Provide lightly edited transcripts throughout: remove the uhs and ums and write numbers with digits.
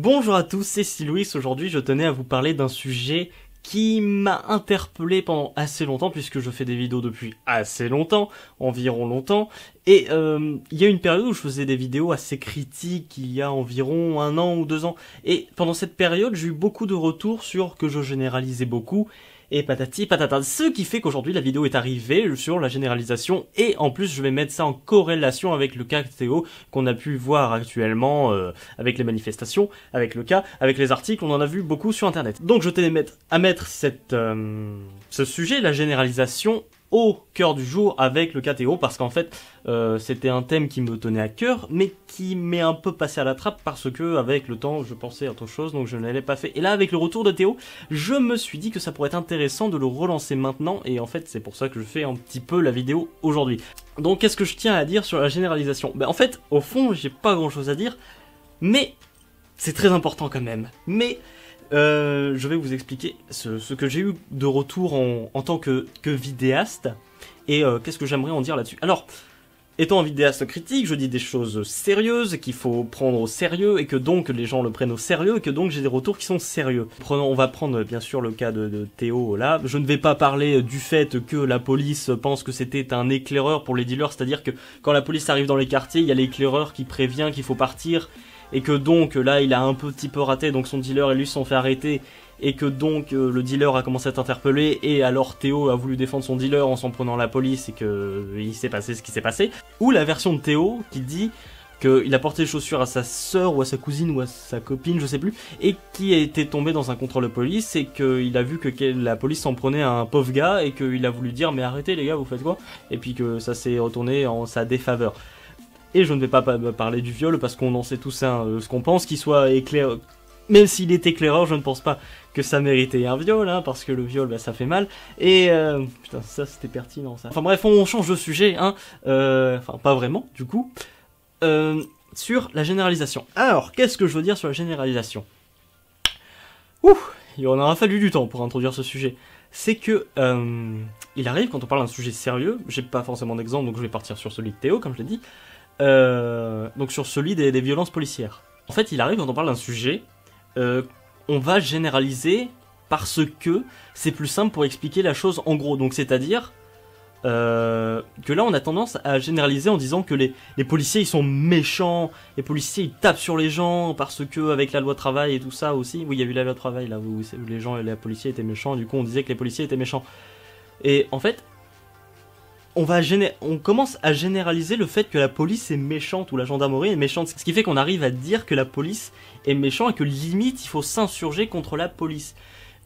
Bonjour à tous, c'est Louis. Aujourd'hui je tenais à vous parler d'un sujet qui m'a interpellé pendant assez longtemps, puisque je fais des vidéos depuis assez longtemps, environ longtemps, et il y a une période où je faisais des vidéos assez critiques, il y a environ 1 an ou 2 ans, et pendant cette période j'ai eu beaucoup de retours sur que je généralisais beaucoup, et patati patata, ce qui fait qu'aujourd'hui la vidéo est arrivée sur la généralisation, et en plus je vais mettre ça en corrélation avec le cas Théo qu'on a pu voir actuellement avec les manifestations, avec le cas, avec les articles, on en a vu beaucoup sur internet. Donc je tenais à mettre ce sujet, la généralisation, au cœur du jour avec le cas Théo, parce qu'en fait c'était un thème qui me tenait à cœur, mais qui m'est un peu passé à la trappe parce que avec le temps je pensais à autre chose, donc je ne l'ai pas fait. Et là avec le retour de Théo, je me suis dit que ça pourrait être intéressant de le relancer maintenant, et en fait c'est pour ça que je fais un petit peu la vidéo aujourd'hui. Donc qu'est-ce que je tiens à dire sur la généralisation? En fait au fond j'ai pas grand chose à dire, mais c'est très important quand même. Mais je vais vous expliquer ce que j'ai eu de retour en tant que vidéaste, et qu'est-ce que j'aimerais en dire là-dessus. Alors, étant un vidéaste critique, je dis des choses sérieuses, qu'il faut prendre au sérieux, et que donc les gens le prennent au sérieux, et que donc j'ai des retours qui sont sérieux. On va prendre bien sûr le cas de Théo là. Je ne vais pas parler du fait que la police pense que c'était un éclaireur pour les dealers, c'est-à-dire que quand la police arrive dans les quartiers, il y a l'éclaireur qui prévient qu'il faut partir, et que donc là il a un petit peu raté, donc son dealer et lui se sont fait arrêter, et que donc le dealer a commencé à être interpellé, et alors Théo a voulu défendre son dealer en s'en prenant la police, et que il s'est passé ce qui s'est passé. Ou la version de Théo qui dit qu'il a porté les chaussures à sa sœur ou à sa cousine ou à sa copine, je sais plus, et qui a été tombé dans un contrôle de police, et qu'il a vu que la police s'en prenait à un pauvre gars, et qu'il a voulu dire mais arrêtez les gars, vous faites quoi? Et puis que ça s'est retourné en sa défaveur. Et je ne vais pas parler du viol, parce qu'on en sait tous ce qu'on pense, qu'il soit éclaireur. Même s'il est éclaireur, je ne pense pas que ça méritait un viol, hein, parce que le viol, ça fait mal. Et putain, ça c'était pertinent ça. Enfin bref, on change de sujet, hein. Enfin pas vraiment, du coup. Sur la généralisation. Alors, qu'est-ce que je veux dire sur la généralisation? Il en aura fallu du temps pour introduire ce sujet. C'est que il arrive, quand on parle d'un sujet sérieux, j'ai pas forcément d'exemple, donc je vais partir sur celui de Théo, comme je l'ai dit. Donc sur celui des violences policières. En fait, il arrive quand on parle d'un sujet, on va généraliser parce que c'est plus simple pour expliquer la chose en gros. Donc c'est-à-dire que là on a tendance à généraliser en disant que les policiers ils sont méchants, les policiers ils tapent sur les gens parce que avec la loi travail et tout ça aussi. Oui, il y a eu la loi travail là où les gens et les policiers étaient méchants, du coup on disait que les policiers étaient méchants. Et en fait, on commence à généraliser le fait que la police est méchante ou la gendarmerie est méchante, ce qui fait qu'on arrive à dire que la police est méchante et que limite il faut s'insurger contre la police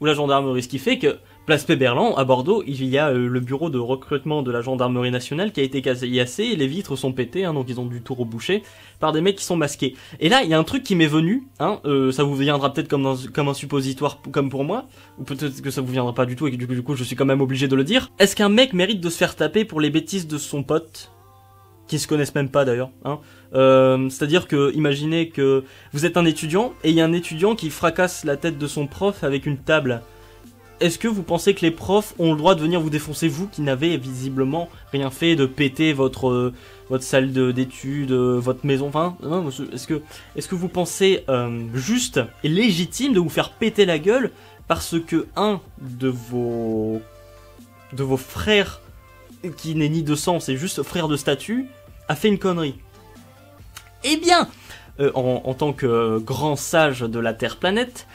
ou la gendarmerie, ce qui fait que place Péberlan à Bordeaux, il y a le bureau de recrutement de la gendarmerie nationale qui a été cassé et les vitres sont pétées, hein, donc ils ont du tout rebouché par des mecs qui sont masqués. Et là il y a un truc qui m'est venu, hein, ça vous viendra peut-être comme un suppositoire comme pour moi, ou peut-être que ça vous viendra pas du tout et que du coup je suis quand même obligé de le dire. Est-ce qu'un mec mérite de se faire taper pour les bêtises de son pote, qui se connaissent même pas d'ailleurs, hein? C'est-à-dire que imaginez que vous êtes un étudiant et il y a un étudiant qui fracasse la tête de son prof avec une table. Est-ce que vous pensez que les profs ont le droit de venir vous défoncer, vous qui n'avez visiblement rien fait, de péter votre salle d'études, votre maison, enfin, non, est-ce que vous pensez juste et légitime de vous faire péter la gueule parce que un de vos frères, qui n'est ni de sang, c'est juste frère de statut, a fait une connerie? Eh bien, en tant que grand sage de la Terre-planète,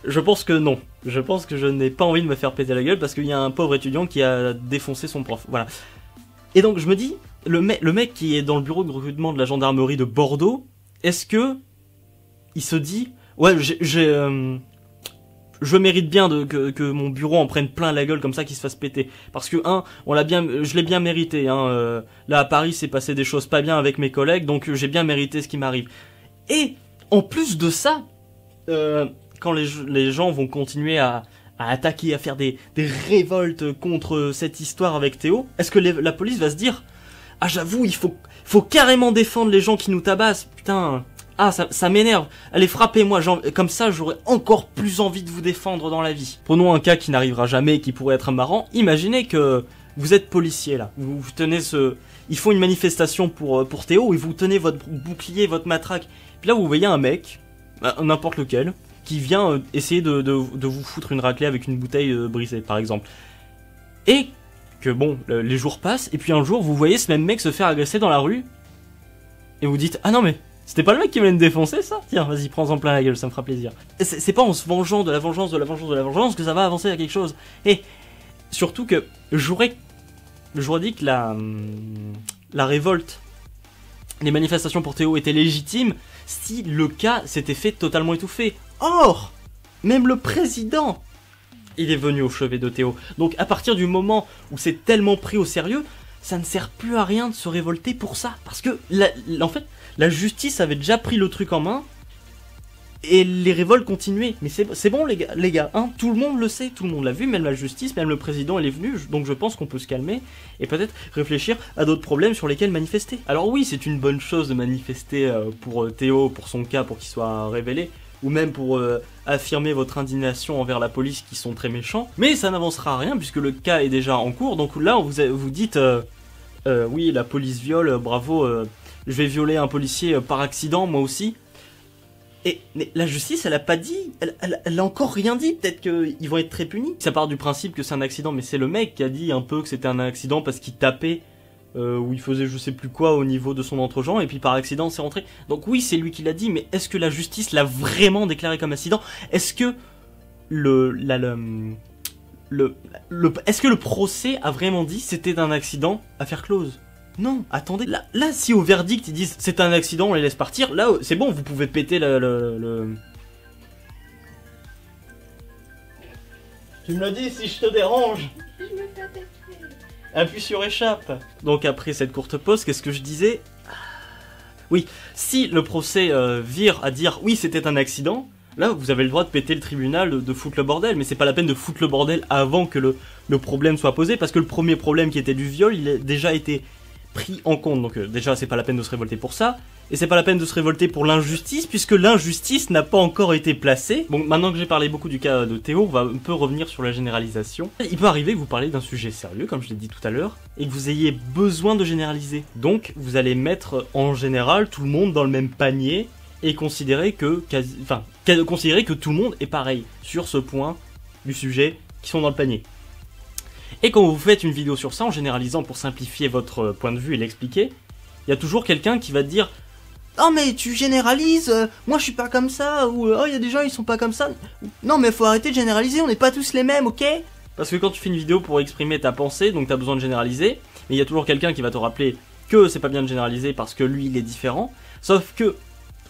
je pense que non. Je pense que je n'ai pas envie de me faire péter la gueule parce qu'il y a un pauvre étudiant qui a défoncé son prof. Voilà. Et donc je me dis, le mec qui est dans le bureau de recrutement de la gendarmerie de Bordeaux, est-ce que il se dit, ouais, je mérite bien que mon bureau en prenne plein la gueule comme ça, qu'il se fasse péter. Parce que je l'ai bien mérité. Hein, là à Paris, c'est passé des choses pas bien avec mes collègues, donc j'ai bien mérité ce qui m'arrive. Et en plus de ça, quand les gens vont continuer à attaquer, à faire des révoltes contre cette histoire avec Théo, est-ce que la police va se dire, ah j'avoue, il faut carrément défendre les gens qui nous tabassent, putain, ah ça m'énerve, allez frappez-moi, comme ça j'aurai encore plus envie de vous défendre dans la vie. Prenons un cas qui n'arrivera jamais et qui pourrait être marrant. Imaginez que vous êtes policier là, vous tenez ils font une manifestation pour Théo, et vous tenez votre bouclier, votre matraque, puis là vous voyez un mec n'importe lequel, qui vient essayer de vous foutre une raclée avec une bouteille brisée, par exemple. Et que bon, les jours passent, et puis un jour, vous voyez ce même mec se faire agresser dans la rue, et vous dites, ah non mais, c'était pas le mec qui voulait me défoncer ça? Tiens, vas-y, prends-en plein la gueule, ça me fera plaisir. C'est pas en se vengeant de la vengeance, de la vengeance, de la vengeance que ça va avancer à quelque chose. Et surtout que j'aurais dit que la révolte, les manifestations pour Théo étaient légitimes si le cas s'était fait totalement étouffer. Or, même le président, il est venu au chevet de Théo. Donc à partir du moment où c'est tellement pris au sérieux, ça ne sert plus à rien de se révolter pour ça. Parce que, en fait, la justice avait déjà pris le truc en main, et les révoltes continuaient. Mais c'est bon les gars, hein, tout le monde le sait, tout le monde l'a vu, même la justice, même le président il est venu, donc je pense qu'on peut se calmer, et peut-être réfléchir à d'autres problèmes sur lesquels manifester. Alors oui, c'est une bonne chose de manifester pour Théo, pour son cas, pour qu'il soit révélé, ou même pour affirmer votre indignation envers la police qui sont très méchants, mais ça n'avancera à rien puisque le cas est déjà en cours, donc là vous dites oui la police viole, bravo, je vais violer un policier par accident moi aussi. Et mais la justice, elle a pas dit, elle a encore rien dit, peut-être qu'ils vont être très punis. Ça part du principe que c'est un accident, mais c'est le mec qui a dit un peu que c'était un accident parce qu'il tapait, ou il faisait je sais plus quoi au niveau de son entrejambe, et puis par accident c'est rentré. Donc oui, c'est lui qui l'a dit, mais est-ce que la justice l'a vraiment déclaré comme accident? Est-ce que est-ce que le procès a vraiment dit c'était un accident, affaire close? Non, attendez, là si au verdict ils disent c'est un accident, on les laisse partir, là c'est bon, vous pouvez péter le... Tu me le dis si je te dérange. Je me fais attaquer. Appuie sur échappe. Donc après cette courte pause, qu'est-ce que je disais? Oui, si le procès vire à dire oui c'était un accident, là vous avez le droit de péter le tribunal, de foutre le bordel, mais c'est pas la peine de foutre le bordel avant que le problème soit posé, parce que le premier problème qui était du viol, il a déjà été pris en compte, donc déjà c'est pas la peine de se révolter pour ça, et c'est pas la peine de se révolter pour l'injustice, puisque l'injustice n'a pas encore été placée. Bon, maintenant que j'ai parlé beaucoup du cas de Théo, on va un peu revenir sur la généralisation. Il peut arriver que vous parlez d'un sujet sérieux, comme je l'ai dit tout à l'heure, et que vous ayez besoin de généraliser. Donc, vous allez mettre en général tout le monde dans le même panier, et considérer que tout le monde est pareil sur ce point du sujet qui sont dans le panier. Et quand vous faites une vidéo sur ça, en généralisant pour simplifier votre point de vue et l'expliquer, il y a toujours quelqu'un qui va te dire « Oh mais tu généralises, moi je suis pas comme ça » ou « Oh il y a des gens ils sont pas comme ça ». Non mais faut arrêter de généraliser, on n'est pas tous les mêmes, ok? Parce que quand tu fais une vidéo pour exprimer ta pensée, donc t'as besoin de généraliser, mais il y a toujours quelqu'un qui va te rappeler que c'est pas bien de généraliser parce que lui il est différent, sauf que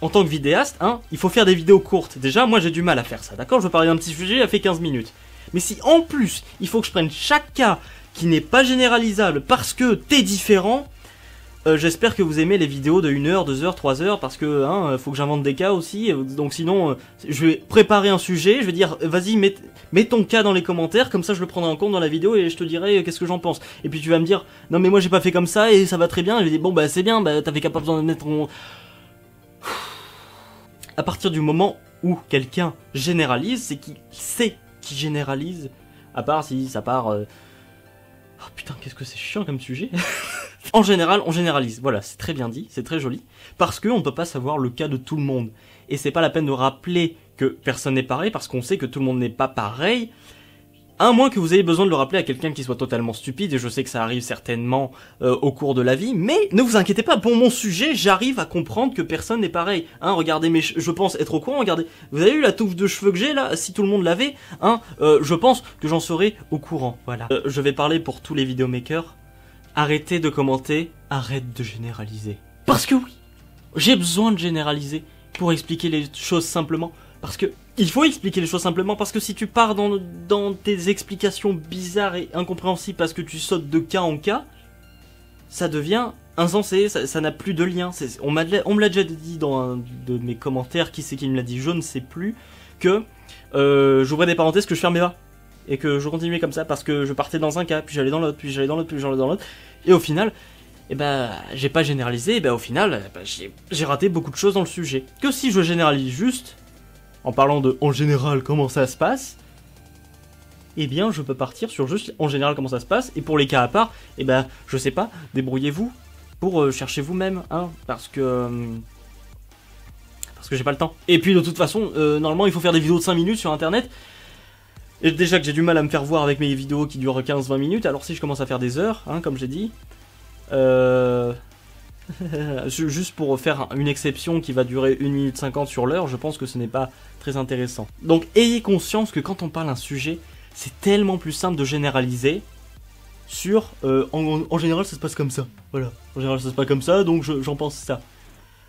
en tant que vidéaste, hein, il faut faire des vidéos courtes. Déjà, moi j'ai du mal à faire ça, d'accord? Je veux parler d'un petit sujet, il a fait 15 minutes. Mais si en plus, il faut que je prenne chaque cas qui n'est pas généralisable parce que t'es différent, j'espère que vous aimez les vidéos de 1 heure, 2 heures, 3 heures, parce que hein, faut que j'invente des cas aussi, donc sinon, je vais préparer un sujet, je vais dire, vas-y, mets ton cas dans les commentaires, comme ça je le prendrai en compte dans la vidéo et je te dirai qu'est-ce que j'en pense. Et puis tu vas me dire, non mais moi j'ai pas fait comme ça et ça va très bien, et je vais dire, bon bah c'est bien, bah t'avais pas besoin de mettre ton... À partir du moment où quelqu'un généralise, c'est qu'il sait qui généralise, à part si ça part... Oh putain, qu'est-ce que c'est chiant comme sujet. En général, on généralise, voilà, c'est très bien dit, c'est très joli, parce qu'on ne peut pas savoir le cas de tout le monde. Et c'est pas la peine de rappeler que personne n'est pareil, parce qu'on sait que tout le monde n'est pas pareil, à moins que vous ayez besoin de le rappeler à quelqu'un qui soit totalement stupide, et je sais que ça arrive certainement au cours de la vie, mais ne vous inquiétez pas, pour mon sujet, j'arrive à comprendre que personne n'est pareil. Hein, regardez je pense être au courant, regardez, vous avez vu la touffe de cheveux que j'ai là? Si tout le monde l'avait, hein, je pense que j'en serais au courant, voilà. Je vais parler pour tous les vidéomakers, arrêtez de commenter, arrête de généraliser. Parce que oui, j'ai besoin de généraliser pour expliquer les choses simplement, parce que il faut expliquer les choses simplement, parce que si tu pars dans tes explications bizarres et incompréhensibles parce que tu sautes de cas en cas, ça devient insensé, ça n'a plus de lien. On me l'a déjà dit dans un de mes commentaires, qui c'est qui me l'a dit, je ne sais plus, que j'ouvrais des parenthèses, que je fermais pas, et que je continuais comme ça, parce que je partais dans un cas, puis j'allais dans l'autre, puis j'allais dans l'autre, puis j'allais dans l'autre, et au final... Et bah, j'ai pas généralisé, et bah au final, j'ai raté beaucoup de choses dans le sujet. Que si je généralise juste, en parlant de en général comment ça se passe, eh bien je peux partir sur juste en général comment ça se passe, et pour les cas à part, eh ben je sais pas, débrouillez-vous pour chercher vous-même, hein, parce que parce que j'ai pas le temps. Et puis de toute façon, normalement il faut faire des vidéos de 5 minutes sur internet. Et déjà que j'ai du mal à me faire voir avec mes vidéos qui durent 15-20 minutes, alors si je commence à faire des heures, hein, comme j'ai dit... Juste pour faire une exception qui va durer 1 minute 50 sur l'heure, je pense que ce n'est pas très intéressant. Donc ayez conscience que quand on parle d'un sujet, c'est tellement plus simple de généraliser sur... en général ça se passe comme ça, voilà. En général ça se passe comme ça, donc j'en pense ça.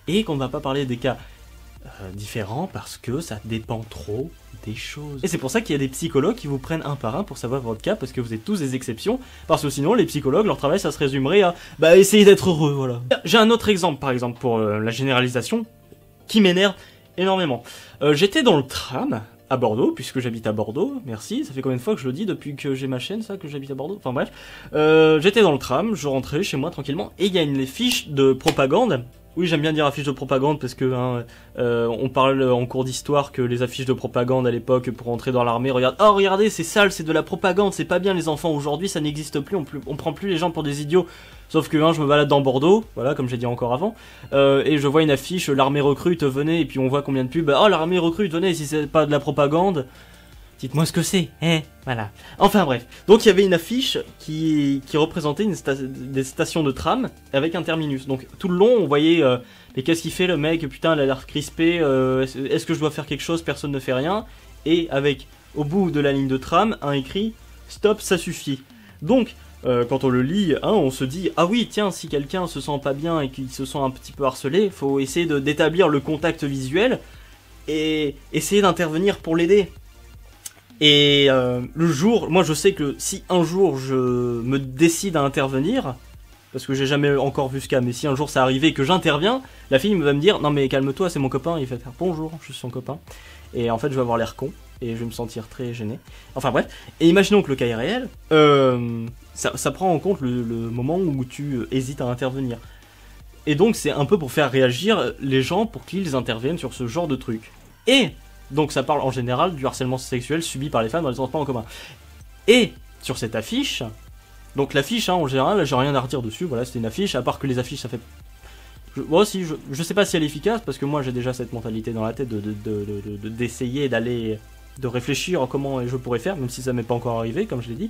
Et qu'on ne va pas parler des cas différents parce que ça dépend trop des choses. Et c'est pour ça qu'il y a des psychologues qui vous prennent un par un pour savoir votre cas, parce que vous êtes tous des exceptions, parce que sinon les psychologues, leur travail ça se résumerait à bah essayer d'être heureux, voilà. J'ai un autre exemple par exemple pour la généralisation qui m'énerve énormément. J'étais dans le tram à Bordeaux, puisque j'habite à Bordeaux, merci, ça fait combien de fois que je le dis depuis que j'ai ma chaîne, ça, que j'habite à Bordeaux, enfin bref. J'étais dans le tram, je rentrais chez moi tranquillement, et il y a une fiche de propagande. Oui, j'aime bien dire affiche de propagande parce que hein, on parle en cours d'histoire que les affiches de propagande à l'époque pour entrer dans l'armée, regardez, c'est sale, c'est de la propagande, c'est pas bien les enfants, aujourd'hui ça n'existe plus, on prend plus les gens pour des idiots. Sauf que hein, je me balade dans Bordeaux, voilà, comme j'ai dit encore avant, et je vois une affiche, l'armée recrute, venez, et puis on voit combien de pubs, oh l'armée recrute, venez, si c'est pas de la propagande, dites-moi ce que c'est, hein, voilà. Enfin bref, donc il y avait une affiche qui représentait des stations de tram avec un terminus. Donc tout le long, on voyait, mais qu'est-ce qu'il fait le mec, putain, il a l'air crispé, est-ce que je dois faire quelque chose, personne ne fait rien. Et avec, au bout de la ligne de tram, un écrit, stop, ça suffit. Donc, quand on le lit, hein, on se dit, ah oui, tiens, si quelqu'un se sent pas bien et qu'il se sent un petit peu harcelé, faut essayer d'établir le contact visuel et essayer d'intervenir pour l'aider. Et le jour, moi je sais que si un jour je me décide à intervenir, parce que j'ai jamais encore vu ce cas, mais si un jour ça arrivait et que j'interviens, la fille va me dire non mais calme-toi, c'est mon copain, il va faire bonjour, je suis son copain. Et en fait je vais avoir l'air con, et je vais me sentir très gêné. Enfin bref, et imaginons que le cas est réel, ça prend en compte le moment où tu hésites à intervenir. Et donc c'est un peu pour faire réagir les gens pour qu'ils interviennent sur ce genre de truc. Et donc ça parle en général du harcèlement sexuel subi par les femmes dans les transports en commun. Et sur cette affiche, donc l'affiche hein, en général, j'ai rien à redire dessus, voilà c'était une affiche, à part que les affiches ça fait... Moi aussi, je sais pas si elle est efficace, parce que moi j'ai déjà cette mentalité dans la tête d'essayer d'aller... de réfléchir à comment je pourrais faire, même si ça m'est pas encore arrivé, comme je l'ai dit.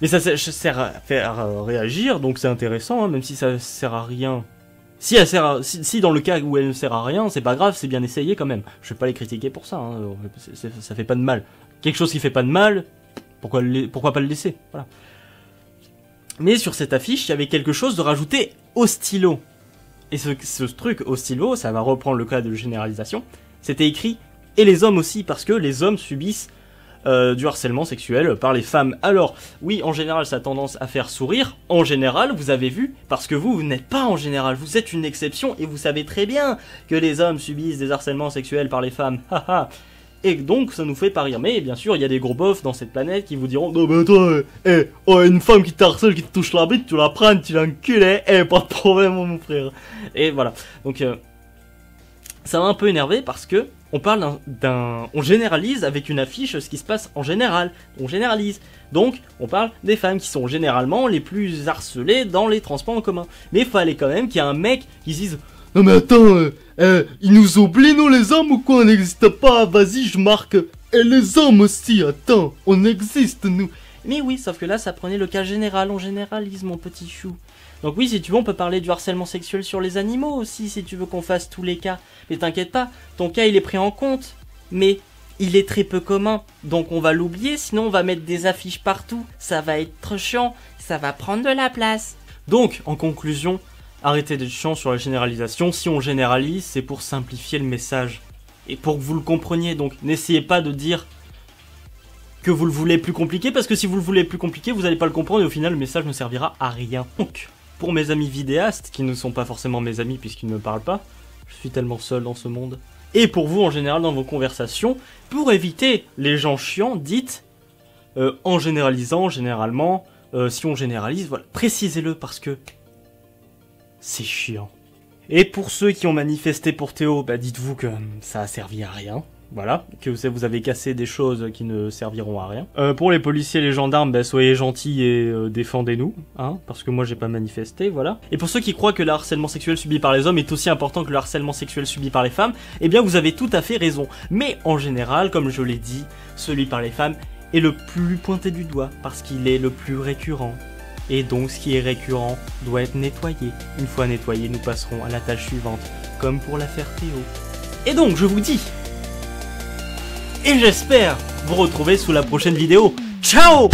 Mais ça sert à faire réagir, donc c'est intéressant, hein, même si ça sert à rien... Si elle sert si dans le cas où elle ne sert à rien, c'est pas grave, c'est bien essayé quand même. Je vais pas les critiquer pour ça, hein. Ça fait pas de mal. Quelque chose qui fait pas de mal, pourquoi pas le laisser, voilà. Mais sur cette affiche, il y avait quelque chose de rajouté au stylo. Et ce truc au stylo, ça va reprendre le cas de généralisation, c'était écrit « et les hommes aussi », parce que les hommes subissent du harcèlement sexuel par les femmes. Alors, oui, en général, ça a tendance à faire sourire. En général, vous avez vu, parce que vous n'êtes pas en général, vous êtes une exception, et vous savez très bien que les hommes subissent des harcèlements sexuels par les femmes. Haha. Et donc, ça nous fait pas rire. Mais, bien sûr, il y a des gros bofs dans cette planète qui vous diront « Non, mais attends, une femme qui t'harcèle, qui te touche la bite, tu la prends, tu l'encules, pas de problème, mon frère. » Et voilà. Donc, ça m'a un peu énervé parce que on parle on généralise avec une affiche ce qui se passe en général. On généralise. Donc, on parle des femmes qui sont généralement les plus harcelées dans les transports en commun. Mais il fallait quand même qu'il y ait un mec qui se dise « Non mais attends, ils nous oublient nous les hommes ou quoi, on n'existe pas, vas-y je marque. Et les hommes aussi, attends, on existe nous. » Mais oui, sauf que là ça prenait le cas général, on généralise mon petit chou. Donc oui, si tu veux, on peut parler du harcèlement sexuel sur les animaux aussi, si tu veux qu'on fasse tous les cas. Mais t'inquiète pas, ton cas il est pris en compte. Mais il est très peu commun, donc on va l'oublier, sinon on va mettre des affiches partout. Ça va être chiant, ça va prendre de la place. Donc, en conclusion, arrêtez d'être chiant sur la généralisation. Si on généralise, c'est pour simplifier le message. Et pour que vous le compreniez, donc n'essayez pas de dire que vous le voulez plus compliqué, parce que si vous le voulez plus compliqué, vous n'allez pas le comprendre et au final le message ne servira à rien. Donc, pour mes amis vidéastes, qui ne sont pas forcément mes amis puisqu'ils ne me parlent pas, je suis tellement seul dans ce monde. Et pour vous en général dans vos conversations, pour éviter les gens chiants, dites, en généralisant, généralement, si on généralise, voilà, précisez-le parce que c'est chiant. Et pour ceux qui ont manifesté pour Théo, bah dites-vous que ça a servi à rien. voilà, que vous avez cassé des choses qui ne serviront à rien. Pour les policiers et les gendarmes, bah, soyez gentils et défendez-nous, hein, parce que moi j'ai pas manifesté, voilà. Et pour ceux qui croient que le harcèlement sexuel subi par les hommes est aussi important que le harcèlement sexuel subi par les femmes, eh bien vous avez tout à fait raison. Mais en général, comme je l'ai dit, celui par les femmes est le plus pointé du doigt, parce qu'il est le plus récurrent. Et donc ce qui est récurrent doit être nettoyé. Une fois nettoyé, nous passerons à la tâche suivante, comme pour l'affaire Théo. Et donc je vous dis, et j'espère vous retrouver sous la prochaine vidéo. Ciao!